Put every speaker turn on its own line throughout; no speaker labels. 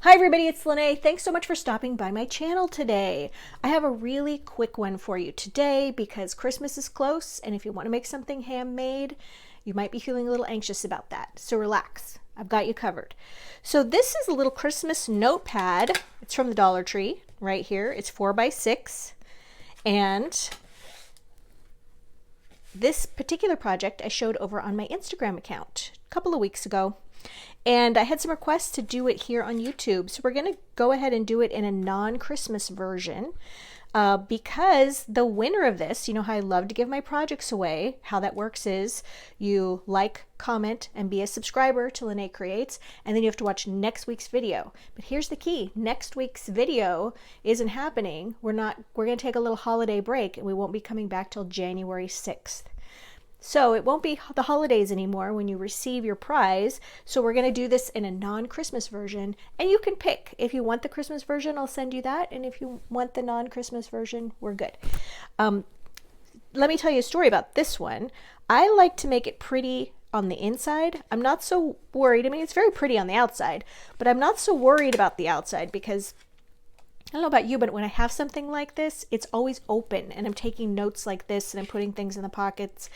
Hi everybody, it's Lene. Thanks so much for stopping by my channel today. I have a really quick one for you today because Christmas is close, and if you want to make something handmade, you might be feeling a little anxious about that. So relax. I've got you covered. So this is a little Christmas notepad. It's from the Dollar Tree right here. It's 4x6, and this particular project I showed over on my Instagram account a couple of weeks ago. And I had some requests to do it here on YouTube. So we're going to go ahead and do it in a non-Christmas version because the winner of this, you know how I love to give my projects away. How that works is you like, comment, and be a subscriber to Lene Creates, and then you have to watch next week's video. But here's the key. Next week's video isn't happening. We're going to take a little holiday break, and we won't be coming back till January 6th. So it won't be the holidays anymore when you receive your prize. So we're going to do this in a non-Christmas version, and you can pick. If you want the Christmas version, I'll send you that. And if you want the non-Christmas version, we're good. Let me tell you a story about this one. I like to make it pretty on the inside. I'm not so worried. I mean, it's very pretty on the outside, but I'm not so worried about the outside because I don't know about you, but when I have something like this, it's always open, and I'm taking notes like this, and I'm putting things in the pockets.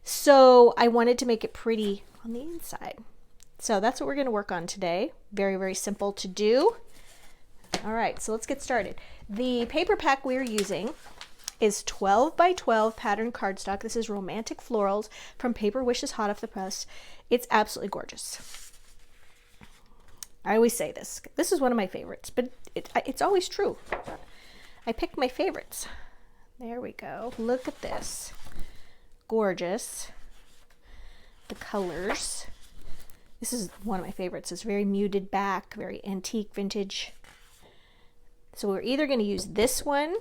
So I wanted to make it pretty on the inside. So that's what we're going to work on today. Very, very simple to do. All right, so let's get started. The paper pack we're using is 12 by 12 pattern cardstock. This is Romantic Florals from Paper Wishes Hot Off the Press. It's absolutely gorgeous. I always say this. This is one of my favorites, but it's always true. I pick my favorites. There we go. Look at this. Gorgeous. The colors. This is one of my favorites. It's very muted back, very antique vintage. So we're either going to use this one.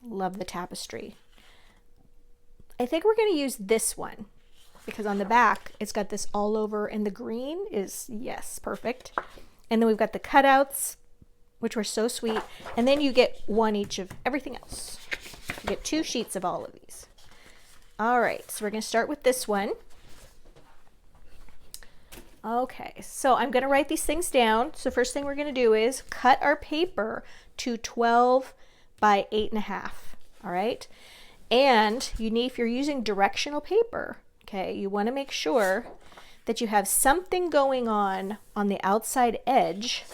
Love the tapestry. I think we're going to use this one, because on the back it's got this all over, and the green is, yes, perfect. And then we've got the cutouts, which were so sweet, and then you get one each of everything else. You get 2 sheets of all of these. All right, so we're going to start with this one. Okay, so I'm going to write these things down. So first thing we're going to do is cut our paper to 12 by 8.5. All right, and you need, if you're using directional paper, okay, you want to make sure that you have something going on the outside edge,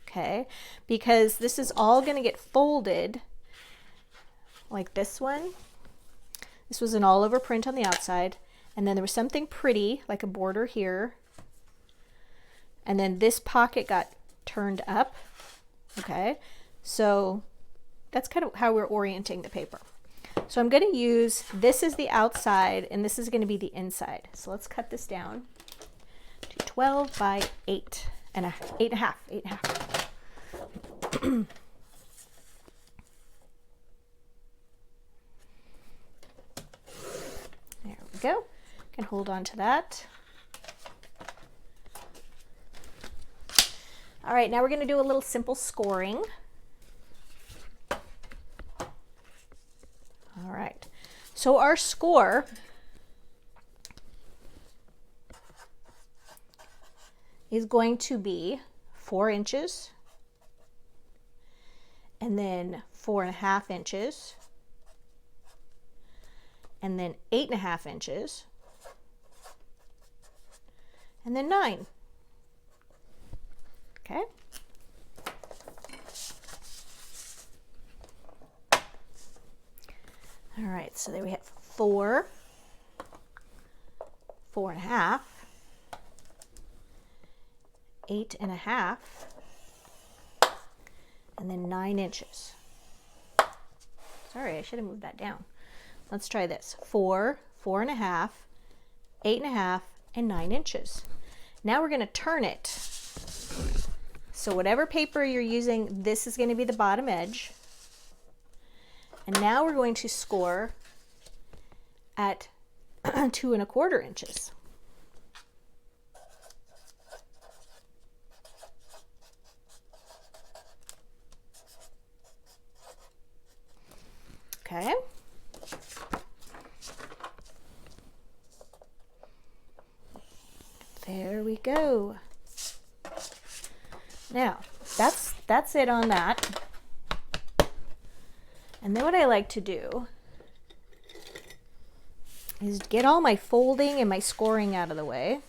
okay, because this is all going to get folded like this one. This was an all over print on the outside, and then there was something pretty like a border here, and then this pocket got turned up, okay, so that's kind of how we're orienting the paper. So I'm going to use, this is the outside, and this is going to be the inside. So let's cut this down to 12 by 8 and 8.5. There we go. Can hold on to that. All right, now we're going to do a little simple scoring. All right, so our score is going to be 4 inches, and then 4.5 inches, and then 8.5 inches, and then 9. Okay. All right, so there we have 4, 4.5, 8.5, and then 9 inches. Sorry, I should have moved that down. Let's try this. 4, 4.5, 8.5, and 9 inches. Now we're going to turn it. So whatever paper you're using, this is going to be the bottom edge. And now we're going to score at 2.25 inches. Okay. There we go. Now, that's it on that. And then what I like to do is get all my folding and my scoring out of the way.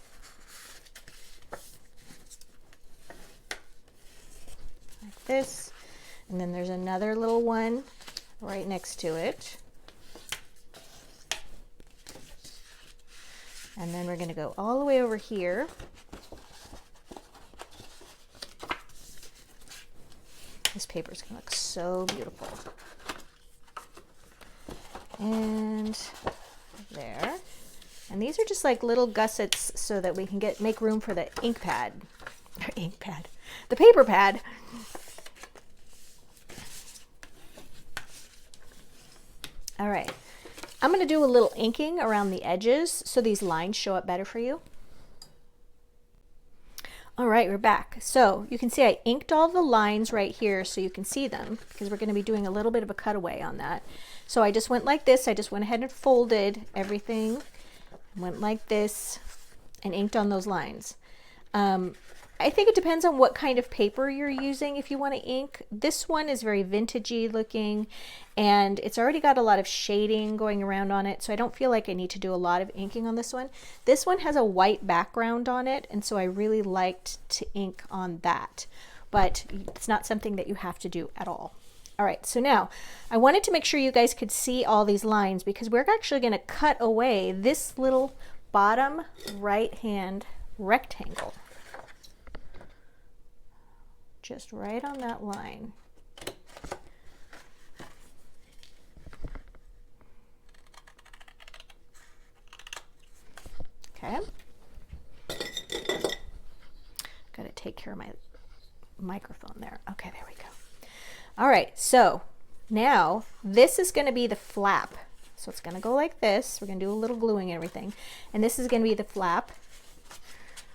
Like this. And then there's another little one right next to it. And then we're going to go all the way over here. This paper is going to look so beautiful. And there. And these are just like little gussets so that we can make room for the ink pad. The paper pad. All right. I'm going to do a little inking around the edges so these lines show up better for you. All right, we're back. So you can see I inked all the lines right here so you can see them, because we're going to be doing a little bit of a cutaway on that. So I just went like this. I just went ahead and folded everything, went like this, and inked on those lines. I think it depends on what kind of paper you're using if you want to ink. This one is very vintagey looking, and it's already got a lot of shading going around on it, so I don't feel like I need to do a lot of inking on this one. This one has a white background on it, and so I really liked to ink on that, but it's not something that you have to do at all. All right, so now I wanted to make sure you guys could see all these lines, because we're actually going to cut away this little bottom right-hand rectangle. Just right on that line. Okay. Got to take care of my microphone there. Okay, there we go. All right, so now this is going to be the flap. So it's going to go like this. We're going to do a little gluing and everything. And this is going to be the flap.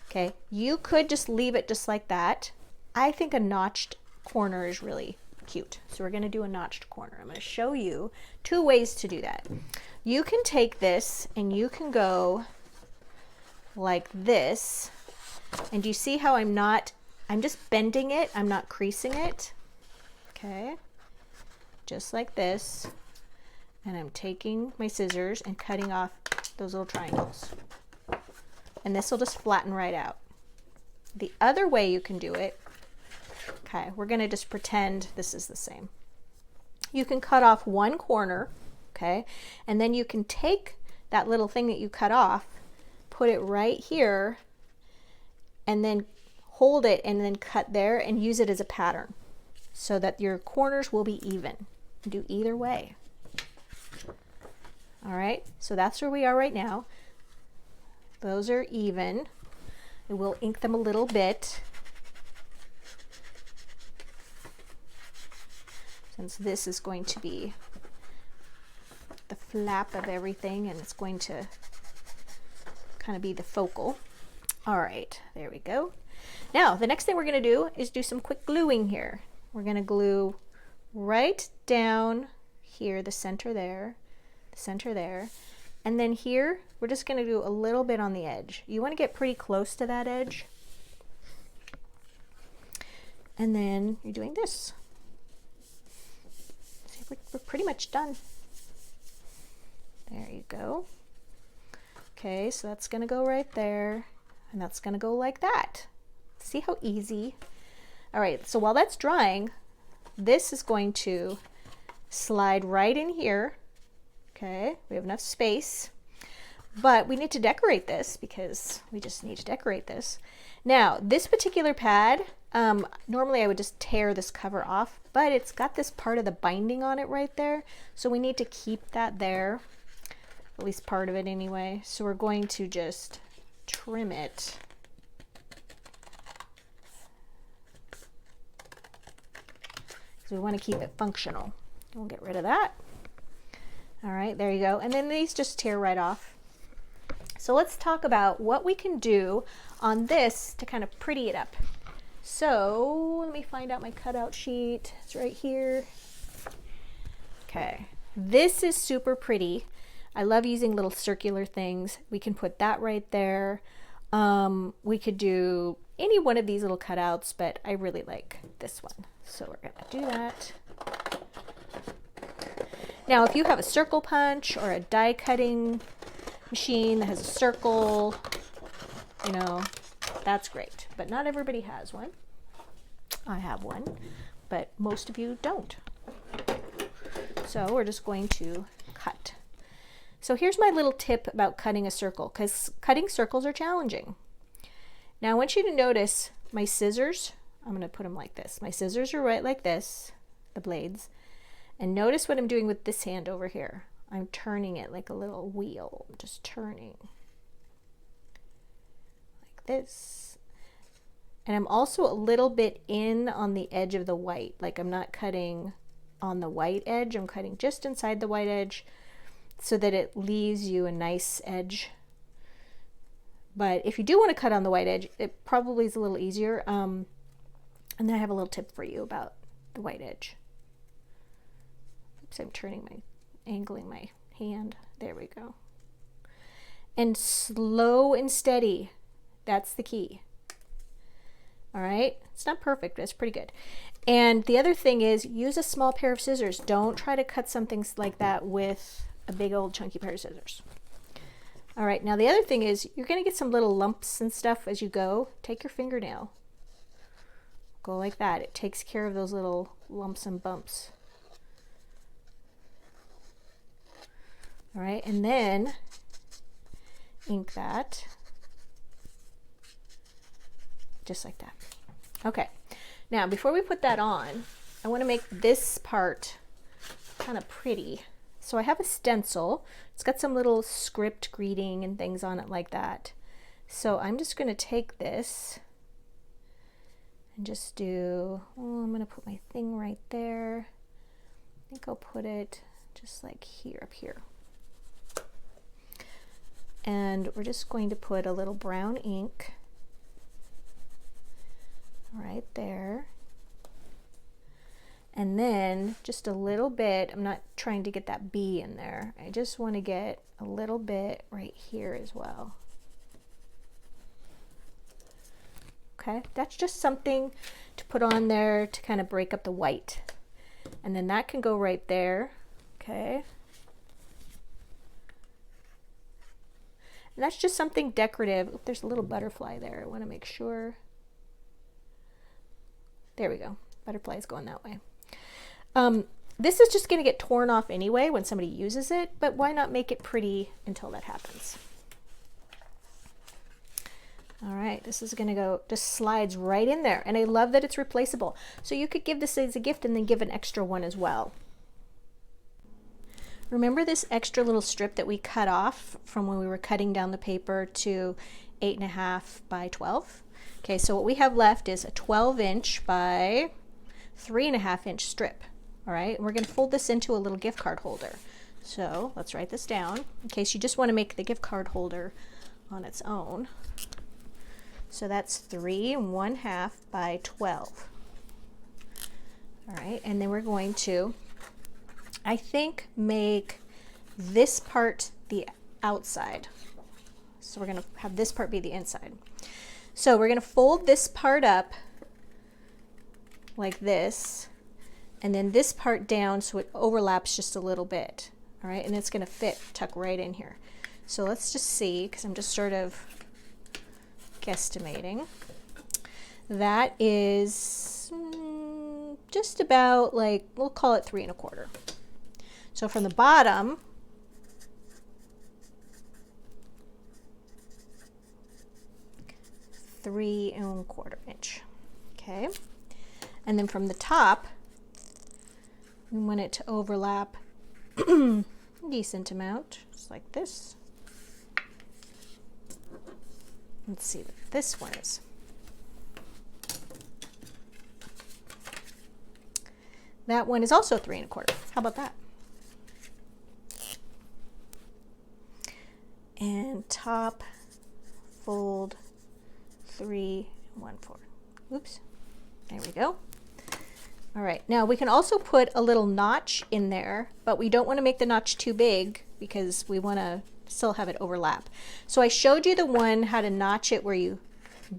Okay, you could just leave it just like that. I think a notched corner is really cute. So we're going to do a notched corner. I'm going to show you two ways to do that. You can take this and you can go like this. And do you see how I'm just bending it. I'm not creasing it. Okay. Just like this. And I'm taking my scissors and cutting off those little triangles. And this will just flatten right out. The other way you can do it, okay, we're going to just pretend this is the same. You can cut off one corner, okay, and then you can take that little thing that you cut off, put it right here, and then hold it and then cut there and use it as a pattern so that your corners will be even. Do either way. All right, so that's where we are right now. Those are even. And we'll ink them a little bit. Since this is going to be the flap of everything and it's going to kind of be the focal. All right, there we go. Now, the next thing we're going to do is do some quick gluing here. We're going to glue right down here, the center there, the center there. And then here, we're just going to do a little bit on the edge. You want to get pretty close to that edge. And then you're doing this. See, we're pretty much done. There you go. Okay, so that's going to go right there. And that's going to go like that. See how easy? All right, so while that's drying, this is going to slide right in here. Okay, we have enough space, but we need to decorate this because we just need to decorate this. Now, this particular pad, normally I would just tear this cover off, but it's got this part of the binding on it right there. So we need to keep that there, at least part of it anyway. So we're going to just trim it. Because we want to keep it functional. We'll get rid of that. All right, there you go. And then these just tear right off. So let's talk about what we can do on this to kind of pretty it up. So let me find out my cutout sheet. It's right here. Okay, this is super pretty. I love using little circular things. We can put that right there. We could do any one of these little cutouts, but I really like this one. So we're gonna do that. Now, if you have a circle punch or a die cutting machine that has a circle, you know, that's great. But not everybody has one. I have one, but most of you don't. So we're just going to cut. So here's my little tip about cutting a circle, because cutting circles are challenging. Now I want you to notice my scissors. I'm going to put them like this. My scissors are right like this, the blades. And notice what I'm doing with this hand over here. I'm turning it like a little wheel. I'm just turning like this. And I'm also a little bit in on the edge of the white. Like I'm not cutting on the white edge. I'm cutting just inside the white edge so that it leaves you a nice edge. But if you do want to cut on the white edge, it probably is a little easier. And then I have a little tip for you about the white edge. Oops, I'm angling my hand. There we go. And slow and steady. That's the key. All right, it's not perfect, but it's pretty good. And the other thing is, use a small pair of scissors. Don't try to cut something like that with a big old chunky pair of scissors. All right, now the other thing is, you're gonna get some little lumps and stuff as you go. Take your fingernail. Go like that. It takes care of those little lumps and bumps. All right, and then ink that. Just like that. Okay, now before we put that on, I want to make this part kind of pretty. So I have a stencil. It's got some little script greeting and things on it like that. So I'm just going to take this and just do, I'm going to put my thing right there. I think I'll put it just like here, up here. And we're just going to put a little brown ink right there. And then just a little bit, I'm not trying to get that B in there. I just want to get a little bit right here as well. Okay, that's just something to put on there to kind of break up the white. And then that can go right there. Okay. And that's just something decorative. Oop, there's a little butterfly there. I want to make sure. There we go. Butterfly's going that way. This is just going to get torn off anyway when somebody uses it, but why not make it pretty until that happens? All right, this is going to go, just slides right in there. And I love that it's replaceable. So you could give this as a gift and then give an extra one as well. Remember this extra little strip that we cut off from when we were cutting down the paper to 8.5 by 12? Okay, so what we have left is a 12-inch by 3.5-inch strip. All right, and we're going to fold this into a little gift card holder. So let's write this down in case you just want to make the gift card holder on its own. So that's 3.5 by 12. All right, and then we're going to, I think, make this part the outside. So we're going to have this part be the inside. So we're going to fold this part up like this, and then this part down so it overlaps just a little bit. All right, and it's going to fit, tuck right in here. So let's just see, because I'm just sort of guesstimating. That is just about, like, we'll call it 3.25. So from the bottom, $3.25. Okay, and then from the top, we want it to overlap a decent amount, just like this. Let's see what this one is. That one is also 3.25. How about that? And top, fold, 3.14. Oops, there we go. All right, now we can also put a little notch in there, but we don't want to make the notch too big because we want to still have it overlap. So I showed you the one how to notch it where you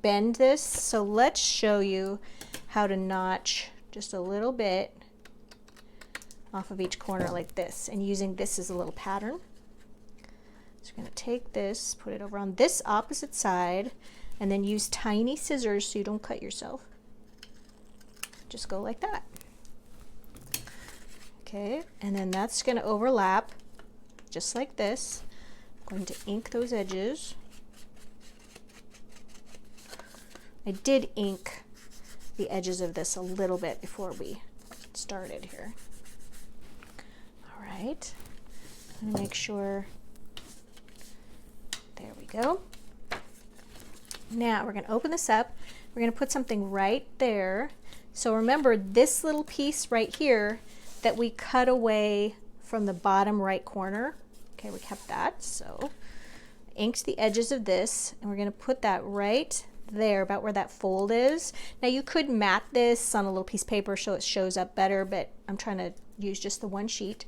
bend this. So let's show you how to notch just a little bit off of each corner like this, and using this as a little pattern. So we're going to take this, put it over on this opposite side, and then use tiny scissors so you don't cut yourself. Just go like that. Okay, and then that's going to overlap just like this. I'm going to ink those edges. I did ink the edges of this a little bit before we started here. All right, I'm going to make sure, there we go. Now we're going to open this up. We're going to put something right there. So remember this little piece right here that we cut away from the bottom right corner. Okay, we kept that. So inked the edges of this, and we're going to put that right there about where that fold is. Now you could mat this on a little piece of paper so it shows up better, but I'm trying to use just the one sheet.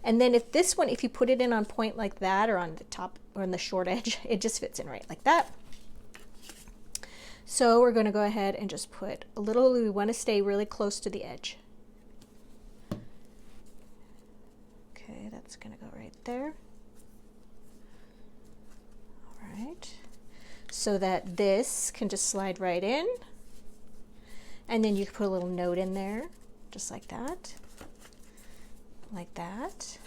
And then if this one, if you put it in on point like that, or on the top or on the short edge, it just fits in right like that. So we're going to go ahead and just put a little, we want to stay really close to the edge. Okay, that's going to go right there. All right. So that this can just slide right in. And then you can put a little note in there, just like that. Like that.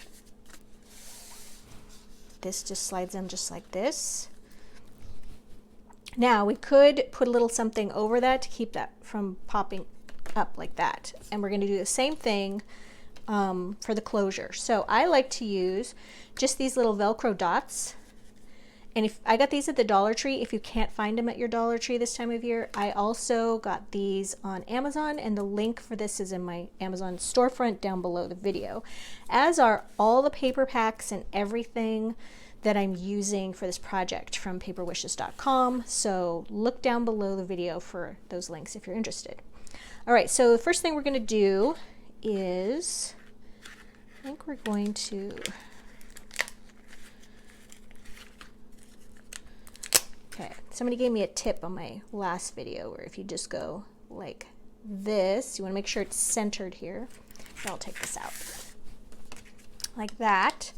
This just slides in just like this. Now we could put a little something over that to keep that from popping up like that. And we're going to do the same thing for the closure. So I like to use just these little Velcro dots. And if I got these at the Dollar Tree, if you can't find them at your Dollar Tree this time of year, I also got these on Amazon, and the link for this is in my Amazon storefront down below the video, as are all the paper packs and everything that I'm using for this project from paperwishes.com. So look down below the video for those links if you're interested. All right, so the first thing we're going to do is, I think we're going to, okay, somebody gave me a tip on my last video where if you just go like this, you want to make sure it's centered here. So I'll take this out like that.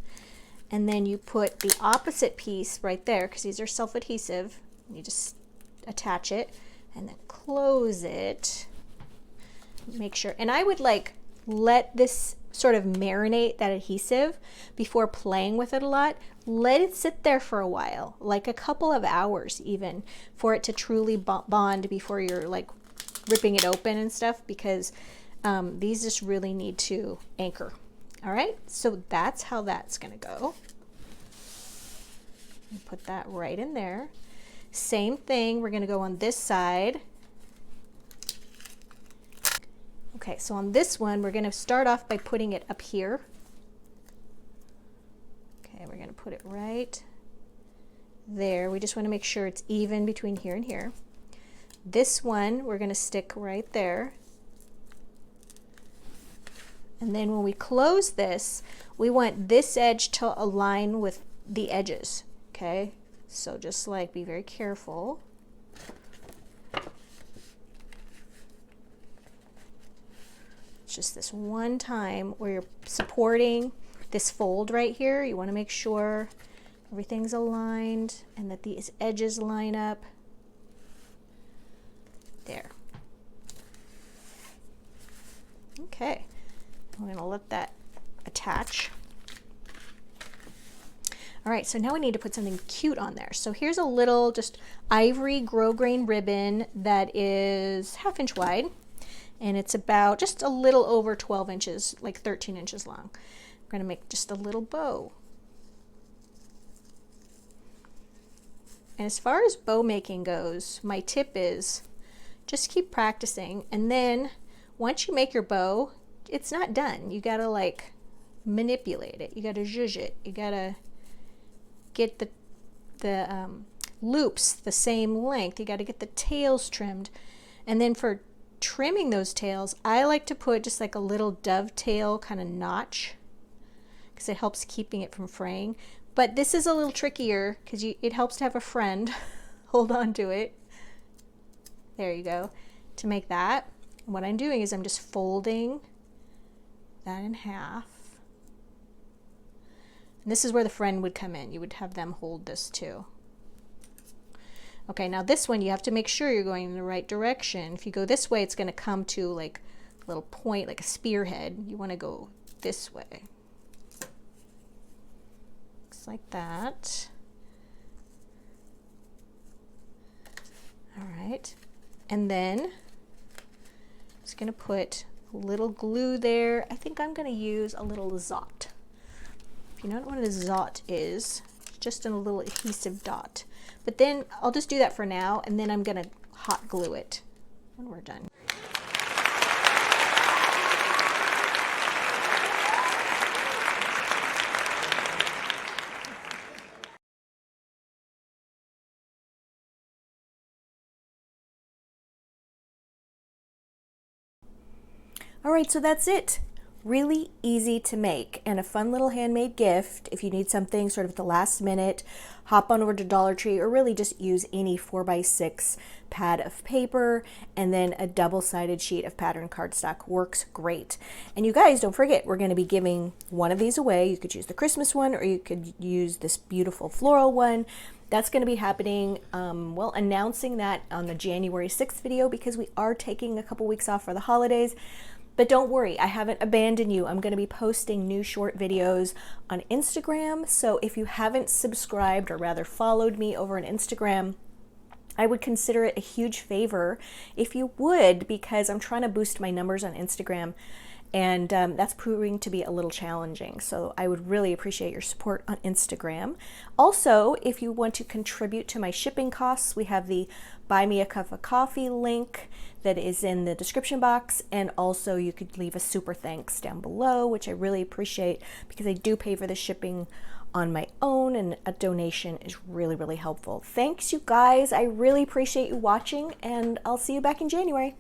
And then you put the opposite piece right there, because these are self-adhesive. You just attach it and then close it. Make sure, and I would like let this sort of marinate, that adhesive, before playing with it a lot. Let it sit there for a while, like a couple of hours even, for it to truly bond before you're like ripping it open and stuff, because these just really need to anchor. All right, so that's how that's going to go. Put that right in there. Same thing, we're going to go on this side. Okay, so on this one, we're going to start off by putting it up here. Okay, we're going to put it right there. We just want to make sure it's even between here and here. This one, we're going to stick right there. And then when we close this, we want this edge to align with the edges, okay? So just like, be very careful. It's just this one time where you're supporting this fold right here. You want to make sure everything's aligned and that these edges line up. There. Okay. I'm going to let that attach. All right, so now we need to put something cute on there. So here's a little just ivory grosgrain ribbon that is 1/2 inch wide, and it's about just a little over 12 inches, like 13 inches long. We're going to make just a little bow. And as far as bow making goes, my tip is just keep practicing, and then once you make your bow, it's not done. You gotta like manipulate it. You gotta zhuzh it. You gotta get the loops the same length. You gotta get the tails trimmed. And then for trimming those tails, I like to put just like a little dovetail kind of notch, because it helps keeping it from fraying. But this is a little trickier because it helps to have a friend hold on to it. there you go, to make that. And what I'm doing is I'm just folding that in half. And this is where the friend would come in. You would have them hold this too. Okay, now this one you have to make sure you're going in the right direction. If you go this way, it's going to come to like a little point, like a spearhead. You want to go this way. Looks like that. All right, and then I'm just going to put a little glue there. I think I'm going to use a little Zot. If you don't know what a Zot is, it's just a little adhesive dot. But then I'll just do that for now, and then I'm going to hot glue it when we're done. All right, so that's it. Really easy to make and a fun little handmade gift. If you need something sort of at the last minute, hop on over to Dollar Tree, or really just use any 4x6 pad of paper, and then a double-sided sheet of pattern cardstock works great. And you guys, don't forget, we're going to be giving one of these away. You could use the Christmas one, or you could use this beautiful floral one. That's going to be happening, well, announcing that on the January 6th video, because we are taking a couple weeks off for the holidays. But don't worry, I haven't abandoned you. I'm going to be posting new short videos on Instagram. So if you haven't subscribed, or rather followed me over on Instagram, I would consider it a huge favor if you would, because I'm trying to boost my numbers on Instagram, and that's proving to be a little challenging. So I would really appreciate your support on Instagram. Also, if you want to contribute to my shipping costs, we have the Buy Me a Cup of Coffee link that is in the description box, and also you could leave a super thanks down below, which I really appreciate, because I do pay for the shipping on my own, and a donation is really, really helpful. Thanks, you guys. I really appreciate you watching, and I'll see you back in January.